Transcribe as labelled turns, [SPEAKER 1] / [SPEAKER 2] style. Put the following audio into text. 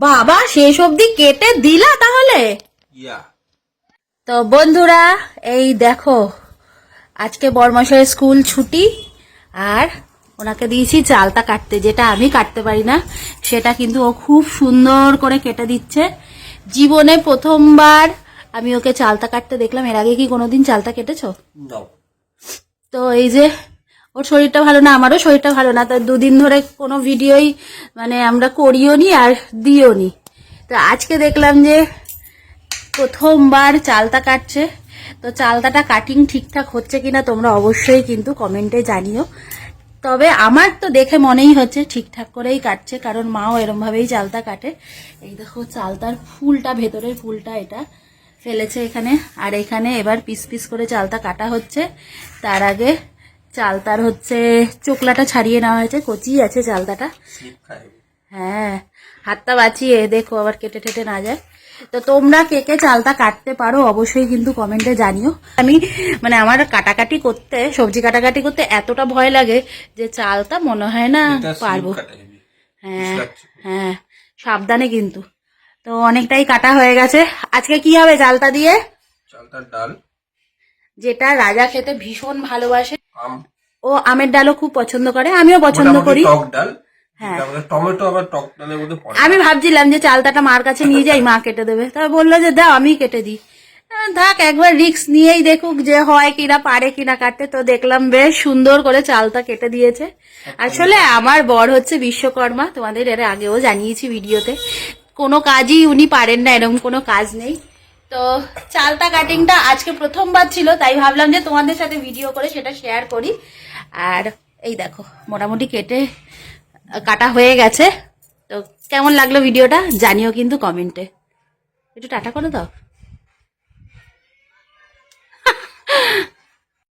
[SPEAKER 1] বাবা শেষ অবধি কেটে দিলা তাহলে? তো বন্ধুরা এই দেখো আজকে বড়মশাইয়ের স্কুল ছুটি, আর ওনাকে দিয়েছি চালতা কাটতে, যেটা আমি কাটতে পারি না, সেটা কিন্তু ও খুব সুন্দর করে কেটে দিচ্ছে। জীবনে প্রথমবার আমি ওকে চালতা কাটতে দেখলাম। এর আগে কি কোনোদিন চালতা কেটেছো? তো এই যে ওর শরীরটা ভালো না, আমারও শরীরটা ভালো না, তো দুদিন ধরে কোনো ভিডিওই মানে আমরা করিও নি আর দিও নি। তো আজকে দেখলাম যে প্রথমবার চালতা কাটছে। তো চালতাটা কাটিং ঠিকঠাক হচ্ছে কিনা তোমরা অবশ্যই কিন্তু কমেন্টে জানিও। তবে আমার তো দেখে মনেই হচ্ছে ঠিকঠাক করেই কাটছে, কারণ মাও এরমভাবেই চালতা কাটে। এই দেখো চালতার ফুলটা, ভেতরের ফুলটা এটা ফেলেছে এখানে, আর এখানে এবার পিস পিস করে চালতা কাটা হচ্ছে। তার আগে চালতার হচ্ছে চোকলাটা ছাড়িয়ে নেওয়া হয়েছে, কচি আছে চালতাটা। হ্যাঁ, হাতটা বাঁচিয়ে দেখো আবার কেটে টেটে না যায়। তো তোমরা কে কে চালতা কাটতে পারো অবশ্যই কিন্তু কমেন্টে জানিও। আমি মানে আমার কাটাকাটি করতে, সবজি কাটাকাটি করতে এতটা ভয় লাগে যে চালতা মনে হয় না পারবো। হ্যাঁ হ্যাঁ, সাবধানে কিন্তু। তো অনেকটাই কাটা হয়ে গেছে। আজকে কি হবে চালতা দিয়ে?
[SPEAKER 2] চালতার ডাল,
[SPEAKER 1] যেটা রাজা খেতে ভীষণ ভালোবাসে। ও আমের ডালও খুব পছন্দ করে, আমিও পছন্দ করি।
[SPEAKER 2] টক ডাল,
[SPEAKER 1] হ্যাঁ,
[SPEAKER 2] টমেটো আবার টক ডালের মধ্যে পড়ে।
[SPEAKER 1] আমি ভাবছিলাম যে চালতাটা মার কাছে নিয়ে যাই, মা কেটে দেবে। তবে বললো যে দাও আমি কেটে দিই। থাক, একবার রিস্ক নিয়েই দেখুক যে হয় কিনা, পারে কিনা কাটতে। তো দেখলাম বেশ সুন্দর করে চালতা কেটে দিয়েছে। আসলে আমার বর হচ্ছে বিশ্বকর্মা, তোমাদের এর আগেও জানিয়েছি ভিডিওতে। কোনো কাজই উনি পারেন না, এরকম কোনো কাজ নেই। তো চালতা কাটিংটা আজকে প্রথমবার ছিল, তাই ভাবলাম যে তোমাদের সাথে ভিডিও করে সেটা শেয়ার করি। আর এই দেখো মোটামুটি কাটা হয়ে গেছে। তো কেমন লাগলো ভিডিওটা জানিও কিন্তু কমেন্টে। একটু টাটা করে দাও।